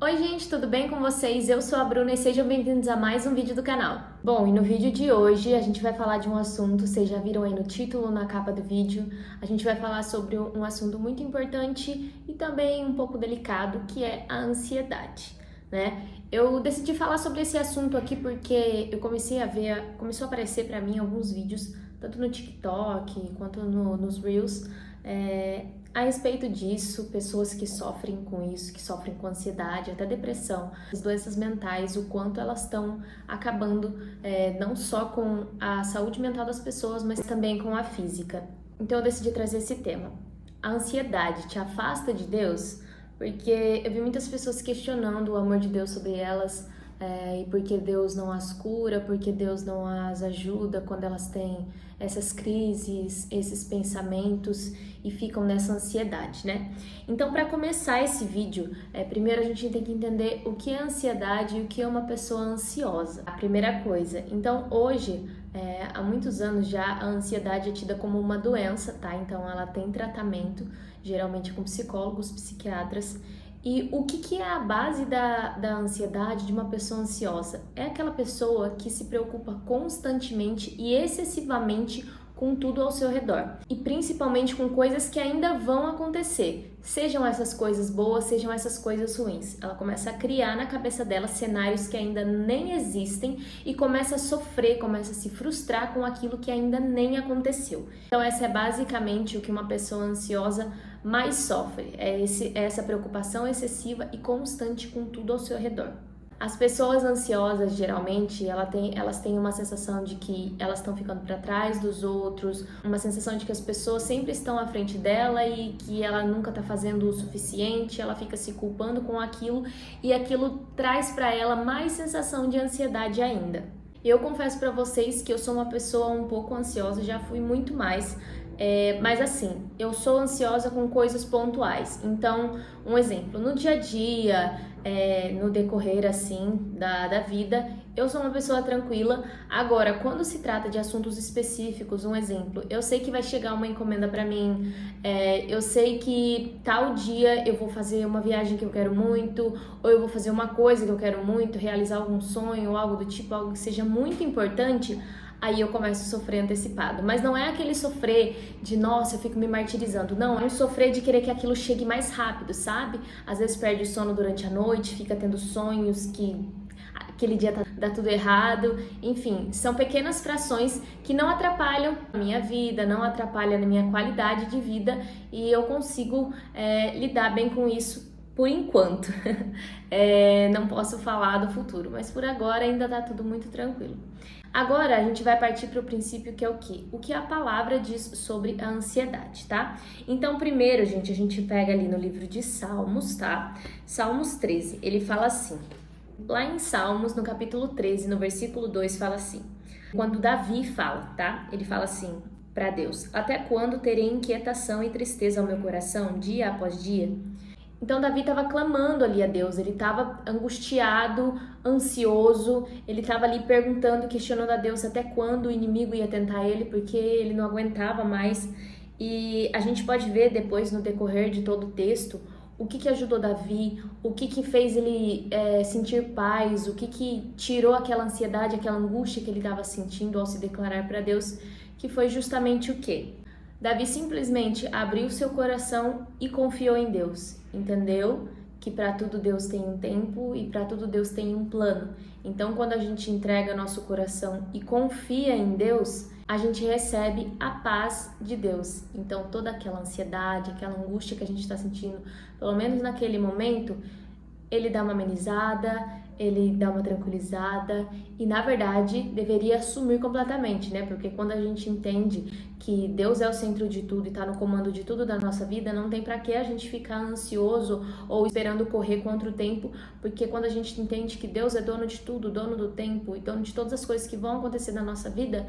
Oi gente, tudo bem com vocês? Eu sou a Bruna e sejam bem-vindos a mais um vídeo do canal. Bom, e no vídeo de hoje a gente vai falar de um assunto, vocês já viram aí no título, na capa do vídeo, a gente vai falar sobre um assunto muito importante e também um pouco delicado, que é a ansiedade, né? Eu decidi falar sobre esse assunto aqui porque eu começou a aparecer pra mim alguns vídeos, tanto no TikTok quanto nos Reels, a respeito disso, pessoas que sofrem com isso, que sofrem com ansiedade, até depressão, as doenças mentais, o quanto elas estão acabando não só com a saúde mental das pessoas, mas também com a física. Então eu decidi trazer esse tema. A ansiedade te afasta de Deus? Porque eu vi muitas pessoas questionando o amor de Deus sobre elas, e por que Deus não as cura, por que Deus não as ajuda quando elas têm essas crises, esses pensamentos e ficam nessa ansiedade, né? Então, para começar esse vídeo, primeiro a gente tem que entender o que é ansiedade e o que é uma pessoa ansiosa. A primeira coisa. Então, hoje, há muitos anos já, a ansiedade é tida como uma doença, tá? Então, ela tem tratamento, geralmente com psicólogos, psiquiatras. E o que é a base da ansiedade de uma pessoa ansiosa? É aquela pessoa que se preocupa constantemente e excessivamente com tudo ao seu redor. E principalmente com coisas que ainda vão acontecer. Sejam essas coisas boas, sejam essas coisas ruins. Ela começa a criar na cabeça dela cenários que ainda nem existem e começa a sofrer, começa a se frustrar com aquilo que ainda nem aconteceu. Então essa é basicamente o que uma pessoa ansiosa mais sofre, essa preocupação excessiva e constante com tudo ao seu redor. As pessoas ansiosas, geralmente, elas têm uma sensação de que elas estão ficando para trás dos outros, uma sensação de que as pessoas sempre estão à frente dela e que ela nunca está fazendo o suficiente, ela fica se culpando com aquilo e aquilo traz para ela mais sensação de ansiedade ainda. Eu confesso para vocês que eu sou uma pessoa um pouco ansiosa, já fui muito mais. Mas assim, eu sou ansiosa com coisas pontuais. Então, um exemplo, no dia a dia, no decorrer assim da vida, eu sou uma pessoa tranquila. Agora, quando se trata de assuntos específicos, um exemplo, eu sei que vai chegar uma encomenda para mim, eu sei que tal dia eu vou fazer uma viagem que eu quero muito, ou eu vou fazer uma coisa que eu quero muito, realizar algum sonho ou algo do tipo, algo que seja muito importante. Aí eu começo a sofrer antecipado. Mas não é aquele sofrer de, nossa, eu fico me martirizando. Não, é um sofrer de querer que aquilo chegue mais rápido, sabe? Às vezes perde o sono durante a noite, fica tendo sonhos que aquele dia dá tudo errado. Enfim, são pequenas frações que não atrapalham a minha vida, não atrapalham a minha qualidade de vida e eu consigo lidar bem com isso por enquanto. Não posso falar do futuro, mas por agora ainda tá tudo muito tranquilo. Agora a gente vai partir para o princípio que é o quê? O que a palavra diz sobre a ansiedade, tá? Então, primeiro, gente, a gente pega ali no livro de Salmos, tá? Salmos 13, ele fala assim. Lá em Salmos, no capítulo 13, no versículo 2, fala assim. Quando Davi fala, tá? Ele fala assim para Deus: até quando terei inquietação e tristeza ao meu coração, dia após dia? Então Davi estava clamando ali a Deus, ele estava angustiado, ansioso, ele estava ali perguntando, questionando a Deus até quando o inimigo ia tentar ele, porque ele não aguentava mais. E a gente pode ver depois no decorrer de todo o texto o que ajudou Davi, o que fez ele sentir paz, o que tirou aquela ansiedade, aquela angústia que ele estava sentindo ao se declarar para Deus, que foi justamente o quê? Davi simplesmente abriu seu coração e confiou em Deus. Entendeu que para tudo Deus tem um tempo e para tudo Deus tem um plano. Então, quando a gente entrega nosso coração e confia em Deus, a gente recebe a paz de Deus. Então, toda aquela ansiedade, aquela angústia que a gente está sentindo, pelo menos naquele momento, ele dá uma amenizada, ele dá uma tranquilizada e, na verdade, deveria sumir completamente, né? Porque quando a gente entende que Deus é o centro de tudo e está no comando de tudo da nossa vida, não tem para que a gente ficar ansioso ou esperando correr contra o tempo, porque quando a gente entende que Deus é dono de tudo, dono do tempo e dono de todas as coisas que vão acontecer na nossa vida,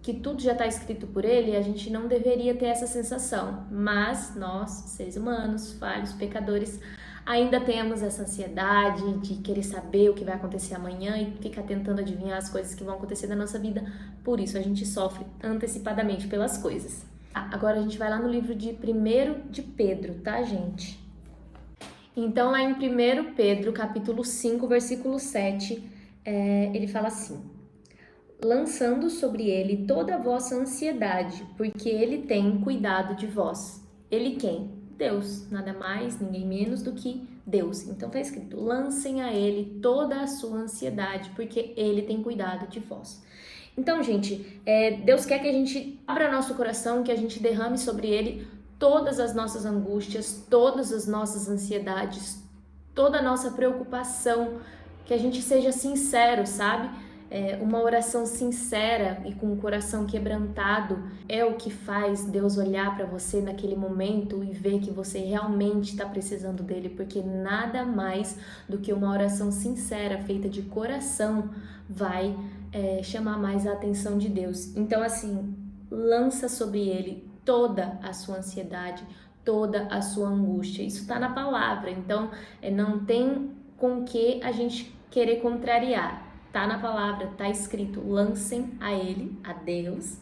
que tudo já está escrito por Ele, a gente não deveria ter essa sensação. Mas nós, seres humanos, falhos, pecadores, ainda temos essa ansiedade de querer saber o que vai acontecer amanhã e ficar tentando adivinhar as coisas que vão acontecer na nossa vida. Por isso a gente sofre antecipadamente pelas coisas. Agora a gente vai lá no livro de 1 de Pedro, tá, gente? Então, lá em 1 Pedro, capítulo 5, versículo 7, ele fala assim: lançando sobre ele toda a vossa ansiedade, porque ele tem cuidado de vós. Ele quem? Deus, nada mais, ninguém menos do que Deus. Então tá escrito: lancem a ele toda a sua ansiedade, porque ele tem cuidado de vós. Então, gente, Deus quer que a gente abra nosso coração, que a gente derrame sobre ele todas as nossas angústias, todas as nossas ansiedades, toda a nossa preocupação, que a gente seja sincero, sabe? Uma oração sincera e com o coração quebrantado é o que faz Deus olhar para você naquele momento e ver que você realmente está precisando dele, porque nada mais do que uma oração sincera, feita de coração, vai chamar mais a atenção de Deus. Então, assim, lança sobre ele toda a sua ansiedade, toda a sua angústia. Isso está na palavra, então não tem com que a gente querer contrariar. Tá na palavra, tá escrito: lancem a ele, a Deus,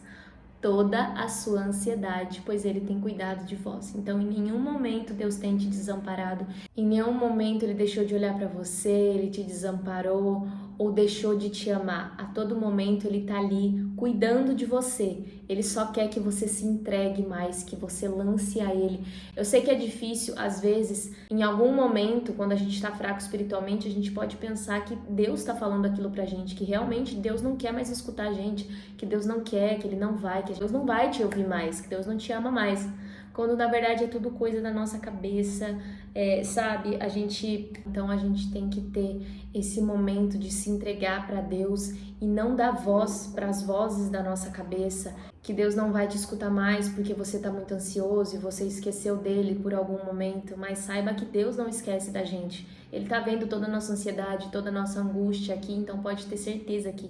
toda a sua ansiedade, pois ele tem cuidado de vós. Então, em nenhum momento Deus tem te desamparado, em nenhum momento ele deixou de olhar para você, ele te desamparou ou deixou de te amar. A todo momento ele tá ali cuidando de você. Ele só quer que você se entregue mais, que você lance a ele. Eu sei que é difícil, às vezes, em algum momento, quando a gente tá fraco espiritualmente, a gente pode pensar que Deus tá falando aquilo pra gente, que realmente Deus não quer mais escutar a gente, que Deus não quer, que ele não vai, que Deus não vai te ouvir mais, que Deus não te ama mais. Quando na verdade é tudo coisa da nossa cabeça, sabe? Então a gente tem que ter esse momento de se entregar para Deus e não dar voz para as vozes da nossa cabeça, que Deus não vai te escutar mais porque você está muito ansioso e você esqueceu dele por algum momento, mas saiba que Deus não esquece da gente. Ele está vendo toda a nossa ansiedade, toda a nossa angústia aqui, então pode ter certeza que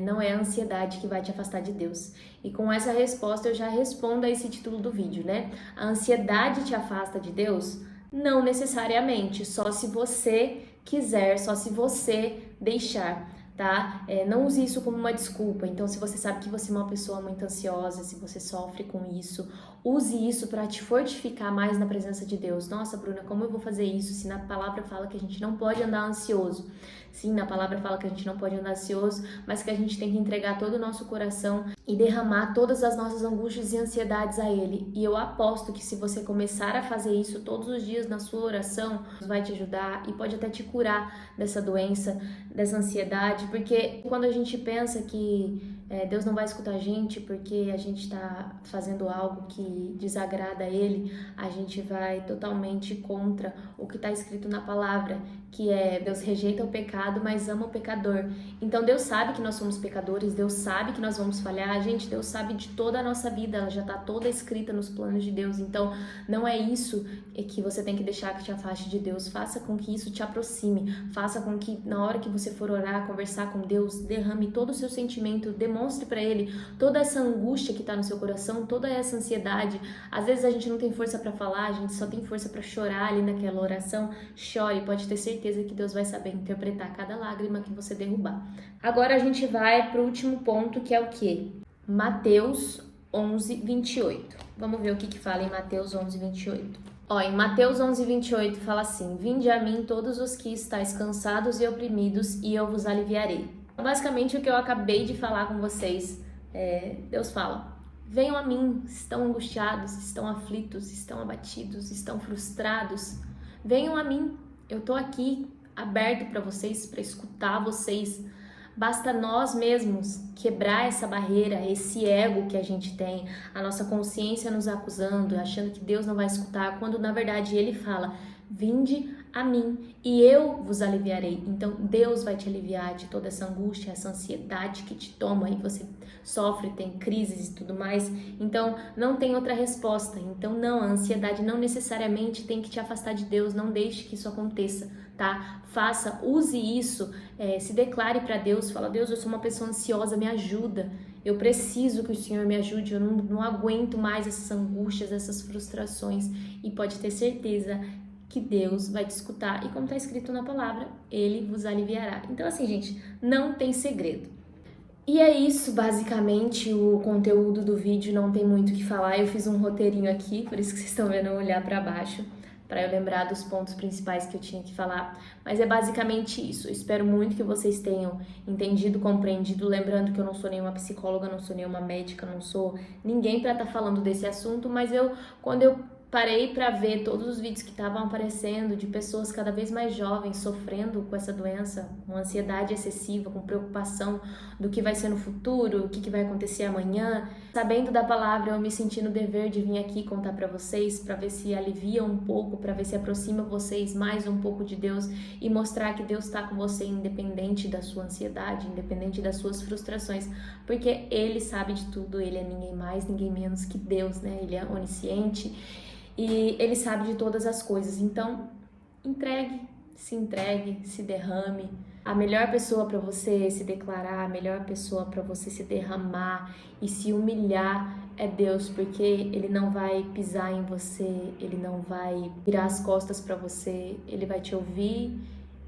não é a ansiedade que vai te afastar de Deus. E com essa resposta eu já respondo a esse título do vídeo, né? A ansiedade te afasta de Deus? Não necessariamente, só se você quiser, só se você deixar, tá? Não use isso como uma desculpa. Então, se você sabe que você é uma pessoa muito ansiosa, se você sofre com isso, use isso para te fortificar mais na presença de Deus. Nossa, Bruna, como eu vou fazer isso se na palavra fala que a gente não pode andar ansioso? Sim, na palavra fala que a gente não pode andar ansioso, mas que a gente tem que entregar todo o nosso coração e derramar todas as nossas angústias e ansiedades a Ele. E eu aposto que se você começar a fazer isso todos os dias na sua oração, vai te ajudar e pode até te curar dessa doença, dessa ansiedade, porque quando a gente pensa que Deus não vai escutar a gente porque a gente está fazendo algo que desagrada a Ele, a gente vai totalmente contra o que está escrito na palavra, que Deus rejeita o pecado, mas ama o pecador. Então Deus sabe que nós somos pecadores, Deus sabe que nós vamos falhar, gente, Deus sabe de toda a nossa vida, ela já está toda escrita nos planos de Deus. Então não é isso que você tem que deixar que te afaste de Deus. Faça com que isso te aproxime, faça com que na hora que você for orar, conversar com Deus, derrame todo o seu sentimento, demonstre para Ele toda essa angústia que está no seu coração, toda essa ansiedade. Às vezes a gente não tem força para falar, a gente só tem força para chorar ali naquela oração. Chore, pode ter certeza que Deus vai saber interpretar cada lágrima que você derrubar. Agora a gente vai para o último ponto, que é o quê? Mateus 11, 28. Vamos ver o que fala em Mateus 11, 28. Em Mateus 11, 28 fala assim: vinde a mim todos os que estáis cansados e oprimidos, e eu vos aliviarei. Basicamente o que eu acabei de falar com vocês, Deus fala: venham a mim, estão angustiados, estão aflitos, estão abatidos, estão frustrados. Venham a mim, eu tô aqui aberto para vocês, para escutar vocês. Basta nós mesmos quebrar essa barreira, esse ego que a gente tem, a nossa consciência nos acusando, achando que Deus não vai escutar, quando na verdade Ele fala: vinde a mim e eu vos aliviarei. Então Deus vai te aliviar de toda essa angústia, essa ansiedade que te toma e você sofre, tem crises e tudo mais. Então não tem outra resposta. Então não, a ansiedade não necessariamente tem que te afastar de Deus, não deixe que isso aconteça, tá? Use isso, se declare para Deus, fala: Deus, eu sou uma pessoa ansiosa, me ajuda. Eu preciso que o Senhor me ajude, eu não aguento mais essas angústias, essas frustrações. E pode ter certeza que Deus vai te escutar e como está escrito na palavra, Ele vos aliviará. Então assim, gente, não tem segredo. E é isso, basicamente, o conteúdo do vídeo, não tem muito o que falar. Eu fiz um roteirinho aqui, por isso que vocês estão vendo eu olhar para baixo, para eu lembrar dos pontos principais que eu tinha que falar, mas é basicamente isso. Eu espero muito que vocês tenham entendido, compreendido, lembrando que eu não sou nenhuma psicóloga, não sou nenhuma médica, não sou ninguém para estar falando desse assunto, mas quando eu parei para ver todos os vídeos que estavam aparecendo de pessoas cada vez mais jovens sofrendo com essa doença, com ansiedade excessiva, com preocupação do que vai ser no futuro, o que vai acontecer amanhã. Sabendo da palavra, eu me senti no dever de vir aqui contar para vocês, para ver se alivia um pouco, para ver se aproxima vocês mais um pouco de Deus e mostrar que Deus está com você independente da sua ansiedade, independente das suas frustrações, porque Ele sabe de tudo, Ele é ninguém mais, ninguém menos que Deus, né? Ele é onisciente. E Ele sabe de todas as coisas, então entregue, se derrame. A melhor pessoa para você se declarar, a melhor pessoa para você se derramar e se humilhar é Deus, porque Ele não vai pisar em você, Ele não vai virar as costas para você, Ele vai te ouvir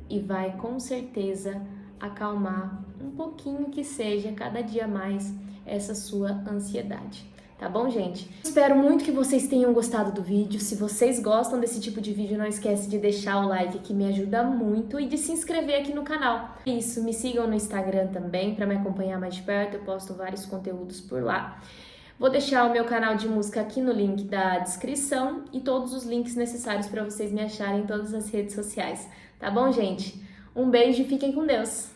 e vai com certeza acalmar um pouquinho que seja cada dia mais essa sua ansiedade. Tá bom, gente? Espero muito que vocês tenham gostado do vídeo. Se vocês gostam desse tipo de vídeo, não esquece de deixar o like, que me ajuda muito, e de se inscrever aqui no canal. Isso, me sigam no Instagram também para me acompanhar mais de perto. Eu posto vários conteúdos por lá. Vou deixar o meu canal de música aqui no link da descrição e todos os links necessários para vocês me acharem em todas as redes sociais. Tá bom, gente? Um beijo e fiquem com Deus!